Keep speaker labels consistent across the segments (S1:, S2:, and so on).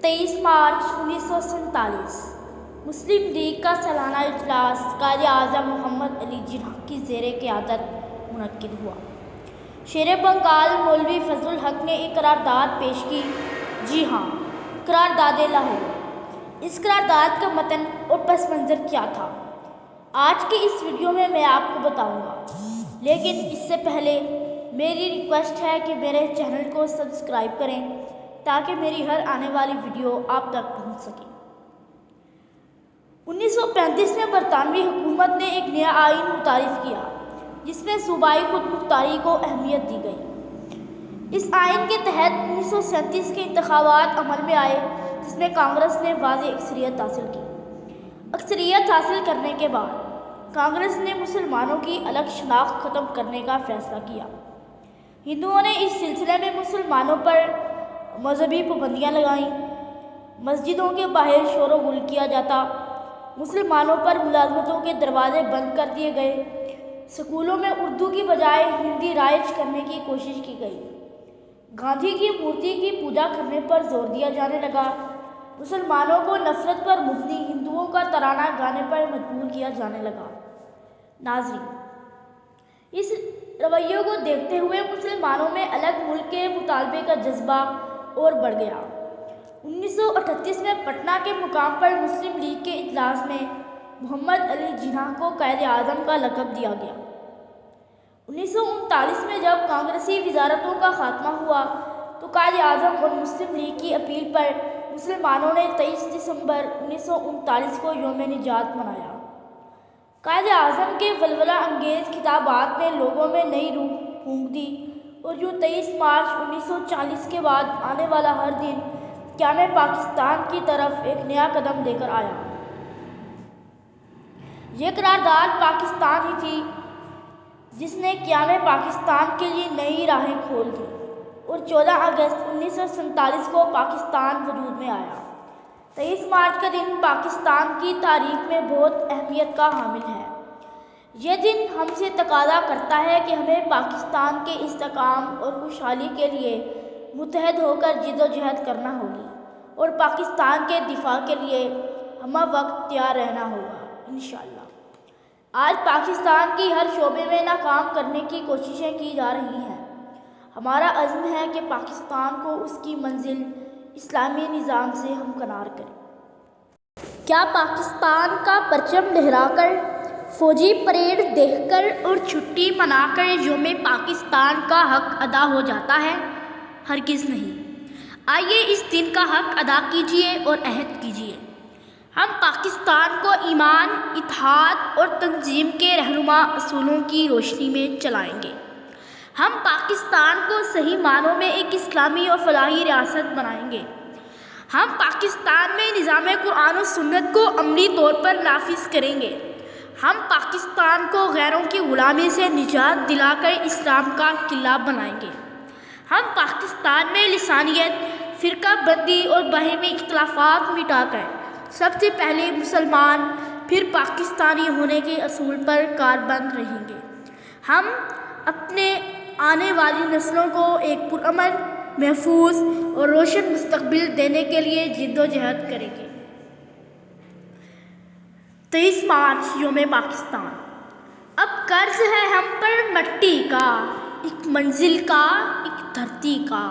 S1: 23 मार्च 1947 मुस्लिम league का सालाना इजलास कायदे आज़म मोहम्मद अली जिन्ना की ज़ेर क़यादत मुनक्किद हुआ। शेर बंगाल मौलवी फजलुल हक ने एक करारदाद पेश की। जी हाँ, करारदाद लाहौर। इस करारदाद का मतन और पस मंज़र क्या था, आज के इस वीडियो में मैं आपको बताऊंगा। लेकिन इससे पहले मेरी रिक्वेस्ट है कि मेरे चैनल को सब्सक्राइब करें ताकि मेरी हर आने वाली वीडियो आप तक पहुंच सके। 1935 में बरतानवी हुकूमत ने एक नया आइन मुतारिफ किया जिसमें सूबाई खुद मुख्तारी को अहमियत दी गई। इस आइन के तहत 1937 के इंतखाबात अमल में आए जिसमें कांग्रेस ने वाज़ेह अक्सरियत हासिल की। अक्सरियत हासिल करने के बाद कांग्रेस ने मुसलमानों की अलग शनाख्त ख़त्म करने का फ़ैसला किया। हिंदुओं ने इस सिलसिले में मुसलमानों पर मजहबी पाबंदियाँ लगाईं। मस्जिदों के बाहर शोर व गुल किया जाता, मुसलमानों पर मुलाजमतों के दरवाजे बंद कर दिए गए, स्कूलों में उर्दू की बजाय हिंदी राइज करने की कोशिश की गई, गांधी की मूर्ति की पूजा करने पर जोर दिया जाने लगा, मुसलमानों को नफरत पर मुबनी हिंदुओं का तराना गाने पर मजबूर किया जाने लगा। नाज़रीन, इस रवैये को देखते हुए मुसलमानों में अलग मुल्क के मुतालबे का जज्बा और बढ़ गया। 1938 में पटना के मुकाम पर मुस्लिम लीग के इजलास में मोहम्मद अली जिन्ना को कायदे आज़म का लक़ब दिया गया। 1939 में जब कांग्रेसी वज़ारतों का खात्मा हुआ तो कायदे आज़म और मुस्लिम लीग की अपील पर मुसलमानों ने 23 दिसंबर 1939 को यौम निजात मनाया। कायदे आज़म के वलवला अंगेज़ खिताबात ने लोगों में नई रूह फूंक दी और यूँ 23 मार्च 1940 के बाद आने वाला हर दिन क़याम पाकिस्तान की तरफ एक नया कदम लेकर आया। ये करारदाद पाकिस्तान ही थी जिसने क़याम पाकिस्तान के लिए नई राहें खोल दी और 14 अगस्त 1947 को पाकिस्तान वजूद में आया। 23 मार्च का दिन पाकिस्तान की तारीख में बहुत अहमियत का हामिल है। यह दिन हमसे तकाज़ा करता है कि हमें पाकिस्तान के इस्तेकाम और खुशहाली के लिए मुत्तहद होकर जिद्दोजहद करना होगी और पाकिस्तान के दिफा के लिए हम वक्त तैयार रहना होगा इंशाअल्लाह। आज पाकिस्तान की हर शोबे में नाकाम करने की कोशिशें की जा रही हैं। हमारा अज़्म है कि पाकिस्तान को उसकी मंजिल इस्लामी निज़ाम से हमकनार करें। क्या पाकिस्तान का परचम लहराकर, फ़ौजी परेड देखकर और छुट्टी मनाकर यौम पाकिस्तान का हक़ अदा हो जाता है? हरगिज़ नहीं। आइए इस दिन का हक़ अदा कीजिए और अहद कीजिए। हम पाकिस्तान को ईमान, इत्तेहाद और तंजीम के रहनुमा असूलों की रोशनी में चलाएंगे। हम पाकिस्तान को सही मानों में एक इस्लामी और फलाही रियासत बनाएंगे। हम पाकिस्तान में निज़ाम कुरान और सुन्नत को अमली तौर पर नाफिज करेंगे। हम पाकिस्तान को गैरों की ग़ुलामी से निजात दिलाकर इस्लाम का किला बनाएंगे। हम पाकिस्तान में लिसानियत, फ़िरका बंदी और बाहमी इख्तिलाफ़ात मिटाकर सबसे पहले मुसलमान फिर पाकिस्तानी होने के असूल पर कारबंद रहेंगे। हम अपने आने वाली नस्लों को एक पुरअमन, महफूज और रोशन मुस्तक़बिल देने के लिए जिद्दोजहद करेंगे। 23 मार्च यौम पाकिस्तान। अब कर्ज है हम पर मट्टी का, एक मंजिल का, एक धरती का।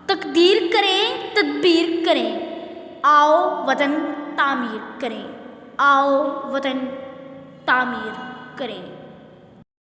S1: तकदीर करें, तदबीर करें, आओ वतन तामीर करें, आओ वतन तामीर करें।